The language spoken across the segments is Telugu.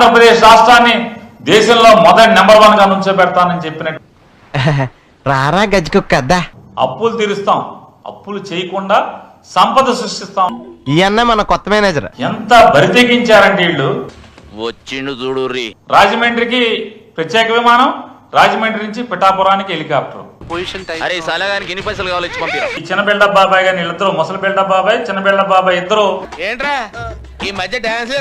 ఆంధ్రప్రదేశ్ రాష్ట్రాన్ని దేశంలో మొదటి నెంబర్ 1 గా నుంచోబెడతానని చెప్పినట్టు రారా గజ్జుకొక్కద్దా అప్పులు తీరుస్తాం, అప్పులు చేయకుండా సంపద సృష్టిస్తాం. ఈ అన్న మన కొత్త మేనేజర్. ఎంత బరితెగించారంటే వీళ్ళు. వచ్చిండు చూడు. రాజమండ్రికి ప్రత్యేక విమానం, రాజమండ్రి నుంచి పిఠాపురానికి హెలికాప్టర్. అరే సలగానికి ఎన్ని పైసలు కావాలి ఇచ్చి పంపి. ఈ చిన్న బిల్డప్ బాబాయ్ గాని వీళ్ళిద్దరు, ముసలి బిల్డప్ బాబాయ్, చిన్న బిల్డప్ బాబాయ్ ఇద్దరు ఏంట్రా ఈ మధ్య డాన్స్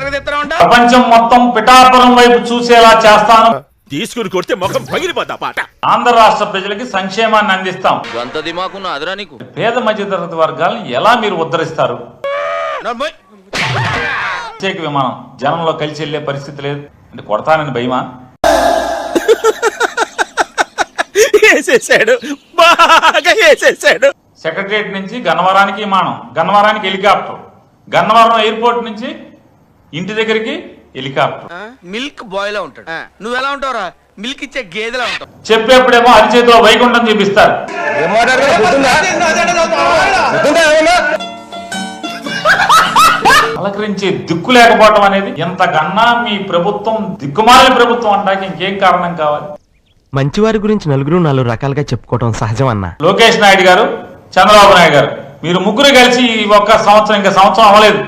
ఉంటా. ప్రపంచం మొత్తం పిఠాపురం వైపు చూసేలా చేస్తాను. తీసుకుని కొడితే ముఖం పగిలిపోతా పాట. ఆంధ్ర రాష్ట్ర ప్రజలకి సంక్షేమాన్ని అందిస్తాం. అంత దిమాకున్న అదరా నీకు. పేద మధ్యతరగతి వర్గాలను ఎలా మీరు ఉద్ధరిస్తారు? ప్రత్యేక విమానం జనంలో కలిసి వెళ్లే పరిస్థితి లేదు అంటే కొడతానని భయమా? సెక్రటరియట్ నుంచి గన్నవరానికి విమానం, గన్నవరానికి హెలికాప్టర్, గన్నవరం ఎయిర్పోర్ట్ నుంచి ఇంటి దగ్గరికి హెలికాప్టర్. మిల్క్ బాయ్ లా ఉంటాడు. నువ్వు ఎలా ఉంటావురా? మిల్క్ ఇచ్చే గేదెలా ఉంటావు. చెప్పేప్పుడేమో అరిచేతిలో వైకుంఠం చూపిస్తారు. అలకరించి దిక్కు లేకపోవటం అనేది ఎంతకన్నా మీ ప్రభుత్వం దిక్కుమాలిన ప్రభుత్వం అంటానికి ఇంకేం కారణం కావాలి? మంచివారి గురించి నలుగురు 4 రకాలుగా చెప్పుకోవడం సహజం అన్న. లోకేష్ నాయుడు గారు, చంద్రబాబు నాయుడు గారు, మీరు ముగ్గురు కలిసి ఒక్క సంవత్సరం, ఇంకా సంవత్సరం అవ్వలేదు.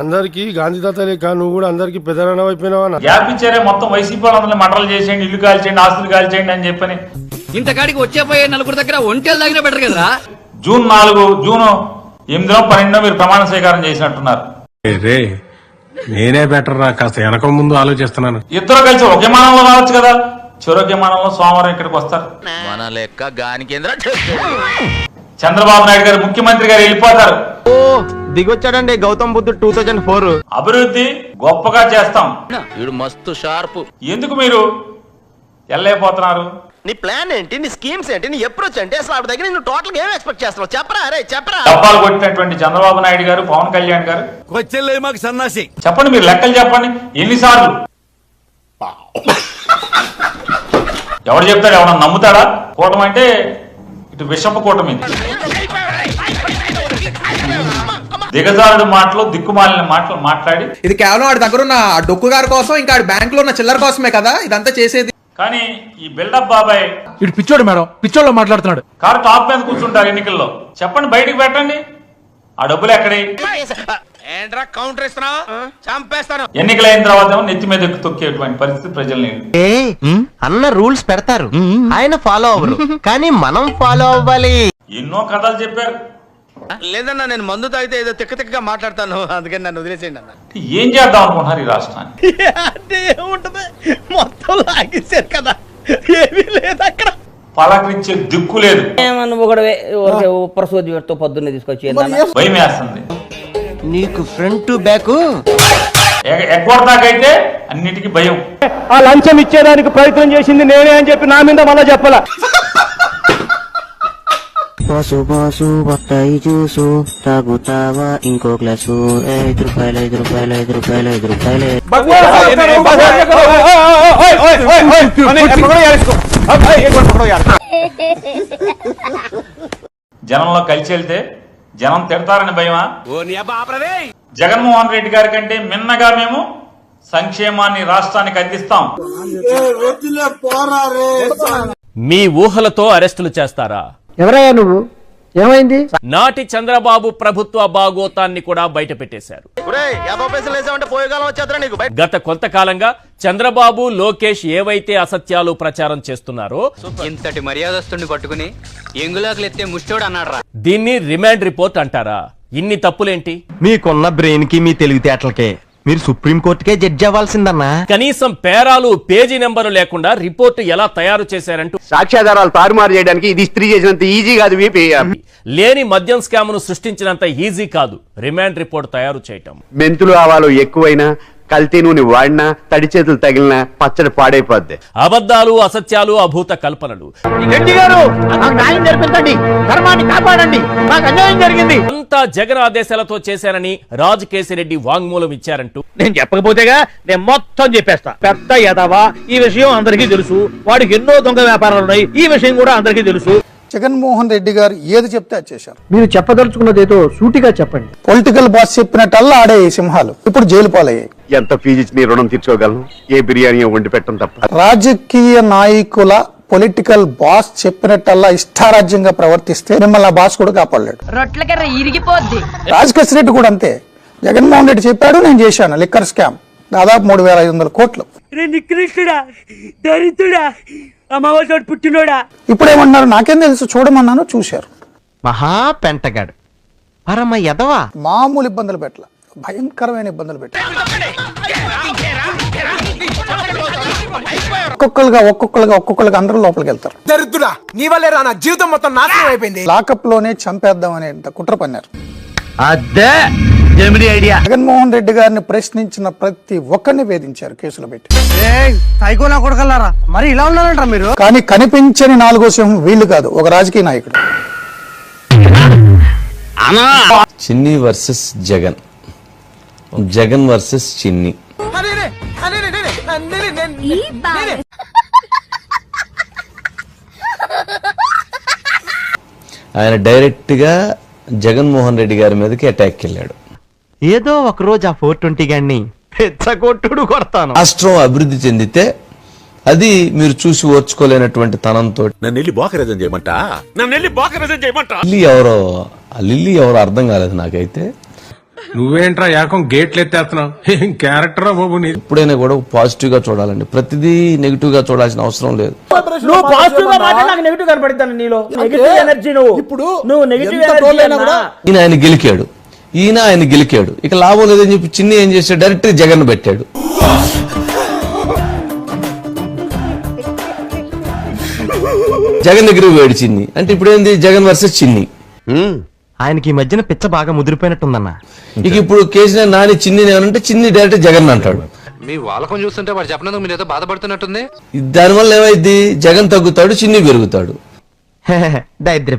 అందరికి గాంధీ తాత లేక నువ్వు కూడా అందరికి పెద్దనా అయిపోయినావా? గ్యాప్ ఇచ్చారే, మొత్తం వైసీపీ వాళ్ళందరినీ మటలు చేసేయండి, ఇల్లు కాల్చేయండి, ఆస్తులు కాల్చేయండి అని చెప్పని. ఇంతకాడికి వచ్చేపోయే నలుగురు దగ్గర ఒంటెలు తాగినా బెటర్ కదా. జూన్ 4, జూన్ 8, 12 మీరు ప్రమాణ స్వీకారం చేసినట్టున్నారు. నేనే బెటర్ రా, కాస్త వెనక ముందు ఆలోచిస్తున్నాను. ఇద్దరు కలిసి ఒకే విమానంలో రావచ్చు కదా. చివరికి విమానంలో సోమవారం ఇక్కడికి వస్తారు. మన లెక్క గాని కేంద్ర చంద్రబాబు నాయుడు గారు ముఖ్యమంత్రి గారు వెళ్ళిపోతారు. దిగొచ్చాడండి గౌతమ్ బుద్ధుడు 2004. అభివృద్ధి గొప్పగా చేస్తాం. వీడు మస్తు షార్ప్. ఎందుకు మీరు వెళ్ళైపోతున్నారు? నీ ప్లాన్ ఏంటి? నీ స్కీమ్స్ ఏంటి? నీ అప్రోచ్ ఏంటి? అసలు ఆవిడ దగ్గర నువ్వు టోటల్ ఏం ఎక్స్పెక్ట్ చేస్తున్నావు? చెప్పరా అరే చెప్పరా. డబ్బాలు కొట్టినటువంటి చంద్రబాబు నాయుడు గారు, పవన్ కళ్యాణ్ గారు సన్నాసి చెప్పండి, మీరు లెక్కలు చెప్పండి. ఎన్నిసార్లు? ఎవడు చెప్తాడు? ఎవడన్నా నమ్ముతాడా? కూటమి అంటే ఇటు విషపు కూటమి. దిగజారుడు మాటలు, దిక్కుమాలిన మాటలు మాట్లాడి ఇది కేవలం ఆడి దగ్గర ఉన్న డొక్కు గారి కోసం, ఇంకా ఆడి బ్యాంక్ లో ఉన్న చిల్లర కోసమే కదా ఇదంతా చేసేది. కానీ ఈ బిల్డప్ బాబాయ్ ఇటు పిచ్చోడు మేడం, పిచ్చోళ్ళు మాట్లాడుతున్నాడు. కారు టాప్ మీద కూర్చుంటారు ఎన్నికల్లో. చెప్పండి, బయటికి పెట్టండి. ఆ డబ్బులు ఎక్కడే? కౌంటర్ ఇస్తున్నా చంపేస్తాను. ఎన్నికలైన తర్వాత నెత్తి మీద తొక్కేటువంటి పరిస్థితి ప్రజల్ని. అన్న రూల్స్ పెడతారు, ఆయన ఫాలో అవ్వరు, కానీ మనం ఫాలో అవ్వాలి. ఎన్నో కథలు చెప్పారు. లేదన్నా నేను మందు తాగితే ఏదో తిక్క తిక్కగా మాట్లాడతాను, అందుకని నన్ను వదిలేసేయండి అన్న. ఏం చేద్దాం అనుకుంటున్నారు ఈ రాష్ట్రాన్ని? ఏముంటది, మొత్తం లాగేశారు కదా, ఏమీ లేదు అక్కడ. పలకరించే దిక్కు లేదు. పొద్దున్నే తీసుకొచ్చి భయం వేస్తుంది. నీకు ఫ్రంట్ టు బ్యాక్ ఎగ్గొడతాకైతే అన్నిటికీ భయం. ఆ లంచం ఇచ్చేదానికి ప్రయత్నం చేసింది నేనే అని చెప్పి నా మీద మళ్ళా చెప్పాల. బాసు బాసు బత్తాయి జ్యూసు తాగుతావా ఇంకో గ్లాసు? 5 రూపాయలు 5 రూపాయలు 5 రూపాయలు 5 రూపాయలు. జనంలో కలిసి వెళ్తే జనం తిడతారని భయమా? జగన్మోహన్ రెడ్డి గారి కంటే మిన్నగా మేము సంక్షేమాన్ని రాష్ట్రానికి అందిస్తాం. మీ ఊహలతో అరెస్టులు చేస్తారా? ఎవరయ్యా నువ్వు? ఏమైంది? నాటి చంద్రబాబు ప్రభుత్వ బాగోతాన్ని కూడా బయట పెట్టేశారు. గత కొంతకాలంగా చంద్రబాబు, లోకేష్ ఏవైతే అసత్యాలు ప్రచారం చేస్తున్నారో, ఇంతటి మర్యాదస్తుని పట్టుకుని ఎంగులాకులు ఎత్తే ముష్టోడు అన్నాడు. దీన్ని రిమాండ్ రిపోర్ట్ అంటారా? ఇన్ని తప్పులేంటి? మీకున్న బ్రెయిన్ కి, మీ తెలివితేటలకే మీరు సుప్రీంకోర్టుకే జడ్జి అవ్వాల్సిందన్నా. కనీసం పేరాలు, పేజీ నెంబరు లేకుండా రిపోర్టు ఎలా తయారు చేశారంటూ సాక్ష్యాధారాలు తారుమారు చేయడానికి ఇది స్త్రీ చేసినంత ఈజీ కాదు. లేని మద్యం స్కామ్ ను సృష్టించినంత ఈజీ కాదు రిమాండ్ రిపోర్ట్ తయారు చేయటం. మెంతులు ఆవాలు ఎక్కువైనా, కల్తీ నూనె వాడినా, తడి చేతులు తగిలినా పచ్చడి పాడైపోద్ది. అబద్ధాలు, అసత్యాలు, అభూత కల్పనలు. అంతా జగన్ ఆదేశాలతో చేశారని రాజకేశిరెడ్డి వాంగ్మూలం ఇచ్చారంటూ, నేను చెప్పకపోతేగా నేను మొత్తం చెప్పేస్తా. పెద్ద యదవా, ఈ విషయం అందరికీ తెలుసు. వాడికి ఎన్నో దొంగ వ్యాపారాలు ఉన్నాయి, ఈ విషయం కూడా అందరికీ తెలుసు. జగన్మోహన్ రెడ్డి గారు ఏది చెప్తే అది చేశారు. మీరు చెప్పదలుచుకున్నది ఏదో సూటిగా చెప్పండి. పొలిటికల్ బాస్ చెప్పినట్టల్లా ఆడే ఈ సింహాలు ఇప్పుడు జైలు పాలయ్యాయి. ఎంత ఫీజు ఇచ్చి నీ రుణం తీర్చుకోగలను? ఏ బిర్యానీ వండి పెట్టడం తప్ప. రాజకీయ నాయకుల పొలిటికల్ బాస్ చెప్పినట్టల్లా ఇష్టారాజ్యంగా ప్రవర్తిస్తే మిమ్మల్ని ఆ బాస్ కూడా కాపాడలేడు. రొట్లకర్ర ఇరిగిపోద్ది. రాజకేశ్ రెడ్డి కూడా అంతే. జగన్మోహన్ రెడ్డి చెప్పాడు, నేను చేశాను లిక్కర్ స్కామ్ దాదాపు 3,500 కోట్లు. ఇప్పుడు ఏమన్నారు నాకేం తెలుసు, చూడమన్నాను, చూశారు. మహా పెంటగాడు పరమ ఎదవా. మామూలు ఇబ్బందులు పెట్టల, భయంకరమైన ఇబ్బందులు పెట్టారు. ఒక్కొక్కలుగా అందరూ లోపలికి వెళ్తారు. దరిద్రుడా, నీ వల్లే రా నా జీవితం మొత్తం నాశనం అయిపోయింది. లాకప్ లోనే చంపేద్దాం అనే కుట్ర పన్నారు. అదే ఐడియా. జగన్మోహన్ రెడ్డి గారిని ప్రశ్నించిన ప్రతి ఒక్కరిని వేధించారు, కేసులు పెట్టి. సైకోనా కొడగలరా మరి ఇలా ఉన్నారంట మీరు. కానీ కనిపించని 4వ సింహం వీళ్ళు కాదు, ఒక రాజకీయ నాయకుడు. చిన్ని వర్సెస్ జగన్, జగన్ వర్సెస్ చిన్ని. ఆయన డైరెక్ట్ గా జగన్మోహన్ రెడ్డి గారి మీదకి అటాక్ వెళ్ళాడు. ఏదో ఒక రోజు ఆ 420 గాన్ని పెచ్చగొట్టుడు కొడతాను. రాష్ట్రం అభివృద్ధి చెందితే అది మీరు చూసి ఓర్చుకోలేనటువంటి తనంతో నన్ను వెళ్ళి బోకరేజం చేయమంట, నన్ను వెళ్ళి బోకరేజం చేయమంట. లిల్లీ ఎవరో అర్థం కాలేదు నాకైతే. నువ్వేంట్రా ఏకం గేట్లు ఎత్తేస్తున్నావు? ఏం క్యారెక్టరా బాబు నీ. ఎప్పుడైనా కూడా పాజిటివ్ గా చూడాలండి, ప్రతిదీ నెగిటివ్ గా చూడాల్సిన అవసరం లేదు. నువ్వు పాజిటివ్ గా మాట్లాడి నాకు నెగిటివ్ కనపడుతాను నీలో. నెగిటివ్ ఎనర్జీ నువ్వు నెగిటివ్ ఎనర్జీ. ఆయన గెలికాడు, ఈయన ఆయన గెలికాడు, ఇక లాభం లేదని చెప్పి చిన్ని ఏం చేశాడు, డైరెక్ట్ జగన్ పెట్టాడు. జగన్ దగ్గర పోయాడు చిన్ని. అంటే ఇప్పుడు ఏంది, జగన్ వర్సెస్ చిన్ని. ఆయనకి ఈ మధ్యన పిచ్చ బాగా ముదిరిపోయినట్టుందన్న. ఇక ఇప్పుడు కేసీఆర్ నాని చిన్ని ఏమనంటే చిన్ని డైరెక్ట్ జగన్ అంటాడు. మీ వాళ్ళకం చూస్తుంటే వాడు చెప్పినందుకు మీరు ఏదో బాధపడుతున్నట్టుంది. దానివల్ల ఏమైంది, జగన్ తగ్గుతాడు, చిన్ని పెరుగుతాడు. దరిద్ర